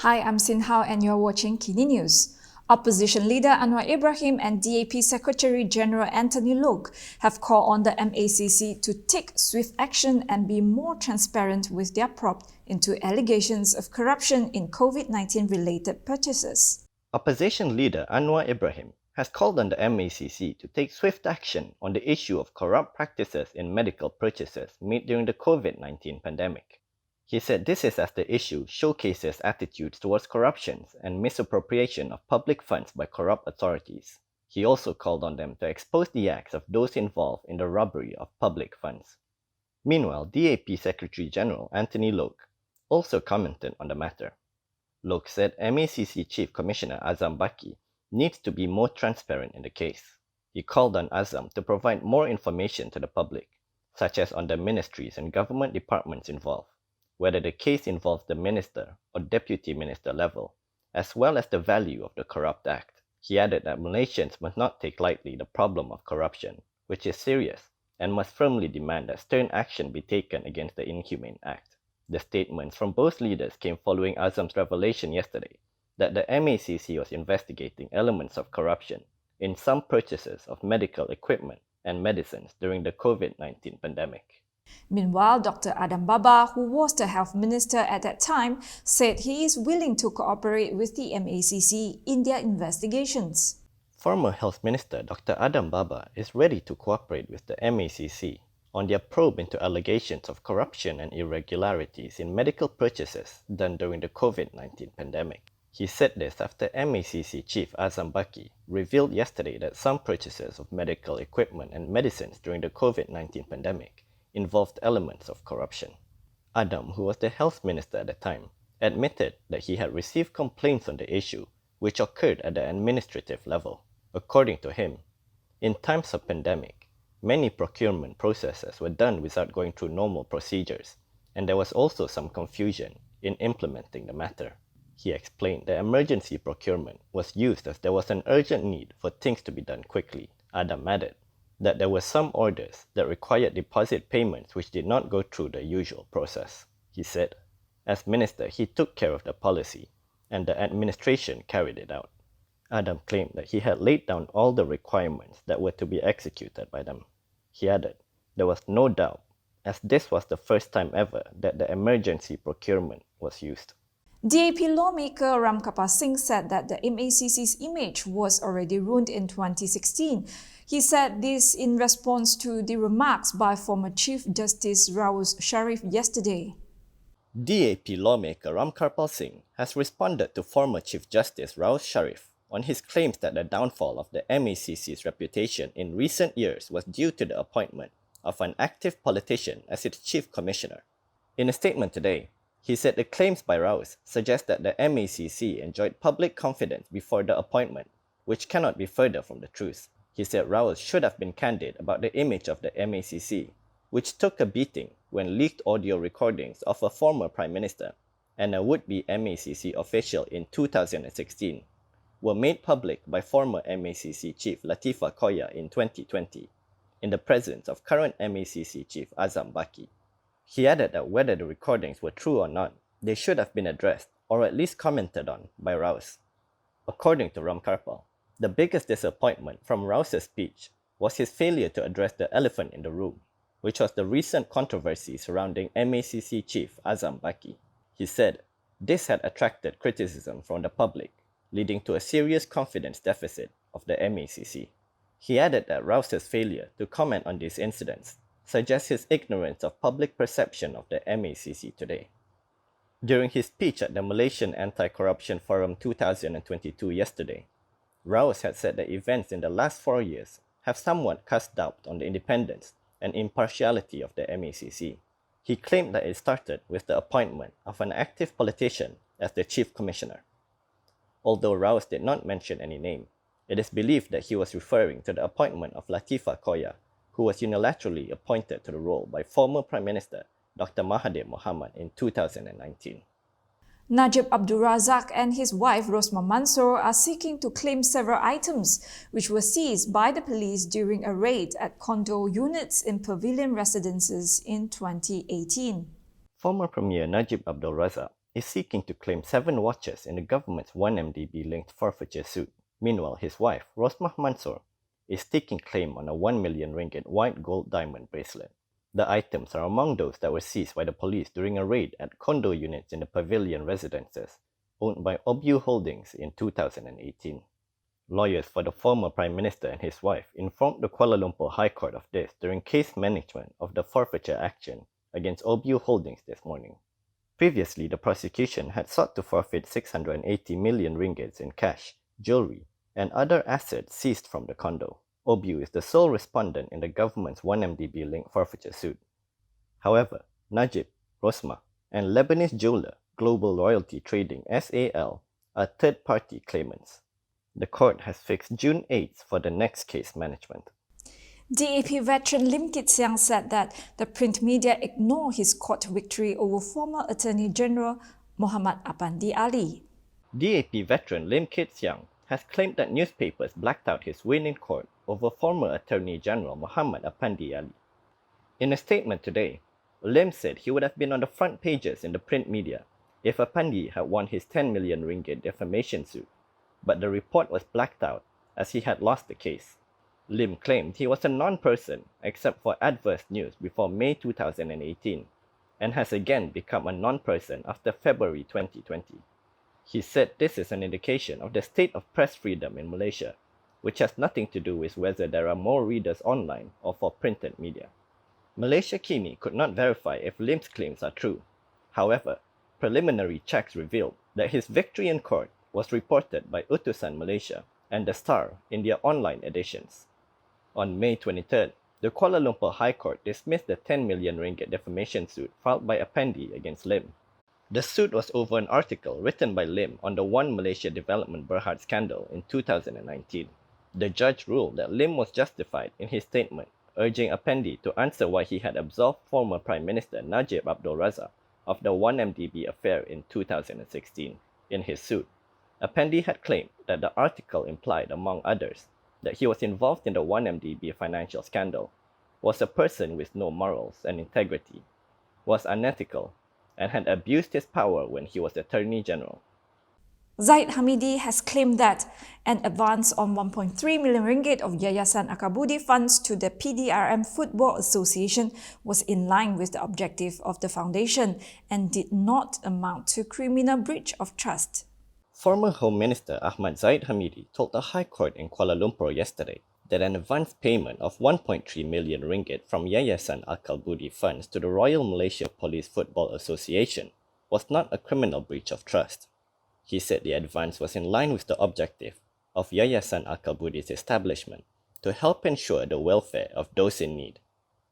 Hi, I'm Sinhao and you're watching KiniNews. Opposition leader Anwar Ibrahim and DAP Secretary General Anthony Loke have called on the MACC to take swift action and be more transparent with their probe into allegations of corruption in COVID-19 related purchases. Opposition leader Anwar Ibrahim has called on the MACC to take swift action on the issue of corrupt practices in medical purchases made during the COVID-19 pandemic. He said this is as the issue showcases attitudes towards corruption and misappropriation of public funds by corrupt authorities. He also called on them to expose the acts of those involved in the robbery of public funds. Meanwhile, DAP Secretary General Anthony Loke also commented on the matter. Loke said MACC Chief Commissioner Azam Baki needs to be more transparent in the case. He called on Azam to provide more information to the public, such as on the ministries and government departments involved, whether the case involves the minister or deputy minister level, as well as the value of the corrupt act. He added that Malaysians must not take lightly the problem of corruption, which is serious, and must firmly demand that stern action be taken against the inhumane act. The statements from both leaders came following Azam's revelation yesterday that the MACC was investigating elements of corruption in some purchases of medical equipment and medicines during the COVID-19 pandemic. Meanwhile, Dr. Azam Baki, who was the health minister at that time, said he is willing to cooperate with the MACC in their investigations. Former Health Minister Dr. Azam Baki is ready to cooperate with the MACC on their probe into allegations of corruption and irregularities in medical purchases done during the COVID-19 pandemic. He said this after MACC Chief Azam Baki revealed yesterday that some purchases of medical equipment and medicines during the COVID-19 pandemic involved elements of corruption. Azam, who was the health minister at the time, admitted that he had received complaints on the issue, which occurred at the administrative level. According to him, in times of pandemic, many procurement processes were done without going through normal procedures, and there was also some confusion in implementing the matter. He explained that emergency procurement was used as there was an urgent need for things to be done quickly. Azam added that there were some orders that required deposit payments which did not go through the usual process. He said, as minister, he took care of the policy, and the administration carried it out. Azam claimed that he had laid down all the requirements that were to be executed by them. He added, there was no doubt, as this was the first time ever that the emergency procurement was used. DAP lawmaker Ram Kapal Singh said that the MACC's image was already ruined in 2016. He said this in response to the remarks by former Chief Justice Raus Sharif yesterday. DAP lawmaker Ram Kapal Singh has responded to former Chief Justice Raus Sharif on his claims that the downfall of the MACC's reputation in recent years was due to the appointment of an active politician as its chief commissioner. In a statement today, he said the claims by Raus suggest that the MACC enjoyed public confidence before the appointment, which cannot be further from the truth. He said Raus should have been candid about the image of the MACC, which took a beating when leaked audio recordings of a former Prime Minister and a would-be MACC official in 2016 were made public by former MACC Chief Latifah Koya in 2020, in the presence of current MACC Chief Azam Baki. He added that whether the recordings were true or not, they should have been addressed or at least commented on by Raus. According to Ram Kapal, the biggest disappointment from Raus's speech was his failure to address the elephant in the room, which was the recent controversy surrounding MACC Chief Azam Baki. He said this had attracted criticism from the public, leading to a serious confidence deficit of the MACC. He added that Raus's failure to comment on these incidents suggests his ignorance of public perception of the MACC today. During his speech at the Malaysian Anti-Corruption Forum 2022 yesterday, Raus had said that events in the last 4 years have somewhat cast doubt on the independence and impartiality of the MACC. He claimed that it started with the appointment of an active politician as the chief commissioner. Although Raus did not mention any name, it is believed that he was referring to the appointment of Latifah Koya, who was unilaterally appointed to the role by former Prime Minister Dr. Mahathir Mohamad in 2019. Najib Abdul Razak and his wife Rosma Mansor are seeking to claim several items which were seized by the police during a raid at condo units in pavilion residences in 2018. Former Premier Najib Abdul Razak is seeking to claim 7 watches in the government's 1MDB-linked forfeiture suit. Meanwhile, his wife, Rosmah Mansor, is taking claim on a 1 million ringgit white gold diamond bracelet. The items are among those that were seized by the police during a raid at condo units in the Pavilion residences, owned by Obu Holdings in 2018. Lawyers for the former Prime Minister and his wife informed the Kuala Lumpur High Court of this during case management of the forfeiture action against Obu Holdings this morning. Previously, the prosecution had sought to forfeit 680 million ringgits in cash, jewelry, and other assets seized from the condo. Obu is the sole respondent in the government's 1MDB-linked forfeiture suit. However, Najib, Rosmah, and Lebanese jeweler Global Royalty Trading (SAL) are third-party claimants. The court has fixed June 8th for the next case management. DAP veteran Lim Kit Siang said that the print media ignore his court victory over former Attorney General Muhammad Apandi Ali. DAP veteran Lim Kit Siang has claimed that newspapers blacked out his win in court over former Attorney General Muhammad Apandi Ali. In a statement today, Lim said he would have been on the front pages in the print media if Apandi had won his 10 million ringgit defamation suit, but the report was blacked out as he had lost the case. Lim claimed he was a non-person except for adverse news before May 2018 and has again become a non-person after February 2020. He said this is an indication of the state of press freedom in Malaysia, which has nothing to do with whether there are more readers online or for printed media. Malaysia Kini could not verify if Lim's claims are true. However, preliminary checks revealed that his victory in court was reported by Utusan Malaysia and The Star in their online editions. On May 23rd, the Kuala Lumpur High Court dismissed the 10 million ringgit defamation suit filed by Apandi against Lim. The suit was over an article written by Lim on the One Malaysia Development Berhad scandal in 2019. The judge ruled that Lim was justified in his statement, urging Apandi to answer why he had absolved former Prime Minister Najib Abdul Razak of the 1MDB affair in 2016. In his suit, Apandi had claimed that the article implied, among others, that he was involved in the 1MDB financial scandal, was a person with no morals and integrity, was unethical, and had abused his power when he was Attorney General. Zahid Hamidi has claimed that an advance on 1.3 million ringgit of Yayasan Akabudi funds to the PDRM Football Association was in line with the objective of the foundation and did not amount to criminal breach of trust. Former Home Minister Ahmad Zahid Hamidi told the High Court in Kuala Lumpur yesterday that an advance payment of 1.3 million ringgit from Yayasan Al-Kalbudi funds to the Royal Malaysia Police Football Association was not a criminal breach of trust. He said the advance was in line with the objective of Yayasan Al-Kalbudi's establishment to help ensure the welfare of those in need.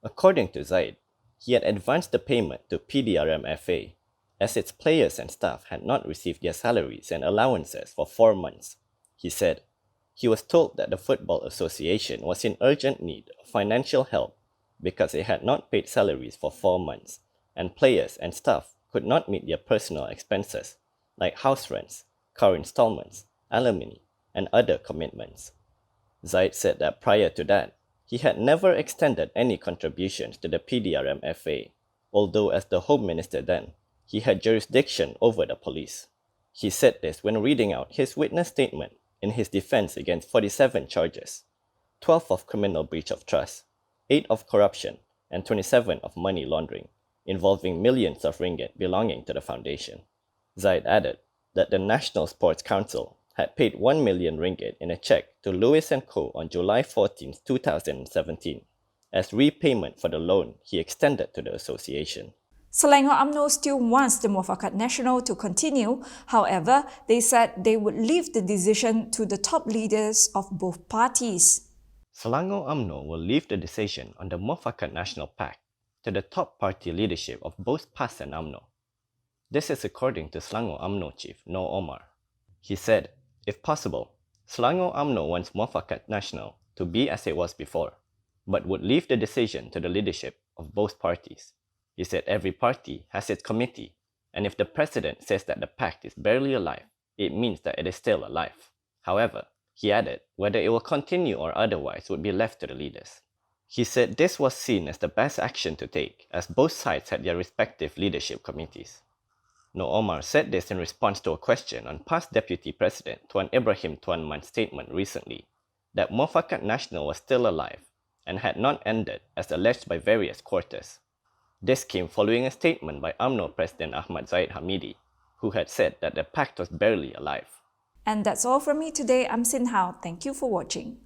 According to Zahid, he had advanced the payment to PDRM FA as its players and staff had not received their salaries and allowances for 4 months. He said he was told that the Football Association was in urgent need of financial help because they had not paid salaries for 4 months, and players and staff could not meet their personal expenses, like house rents, car installments, alimony, and other commitments. Zahid said that prior to that, he had never extended any contributions to the PDRM FA, although as the Home Minister then, he had jurisdiction over the police. He said this when reading out his witness statement in his defense against 47 charges, 12 of criminal breach of trust, 8 of corruption, and 27 of money laundering, involving millions of ringgit belonging to the foundation. Zahid added that the National Sports Council had paid 1 million ringgit in a cheque to Lewis & Co. on July 14, 2017, as repayment for the loan he extended to the association. Selangor UMNO still wants the Muafakat Nasional to continue. However, they said they would leave the decision to the top leaders of both parties. Selangor UMNO will leave the decision on the Muafakat Nasional Pact to the top party leadership of both PAS and UMNO. This is according to Selangor UMNO Chief Noor Omar. He said, if possible, Selangor UMNO wants Muafakat Nasional to be as it was before, but would leave the decision to the leadership of both parties. He said every party has its committee, and if the president says that the pact is barely alive, it means that it is still alive. However, he added, whether it will continue or otherwise would be left to the leaders. He said this was seen as the best action to take, as both sides had their respective leadership committees. Nur Omar said this in response to a question on past Deputy President Tuan Ibrahim Tuan Man's statement recently that Muafakat Nasional was still alive and had not ended as alleged by various quarters. This came following a statement by UMNO President Zahid Hamidi, who had said that the pact was barely alive. And that's all from me today. I'm Sin Hao. Thank you for watching.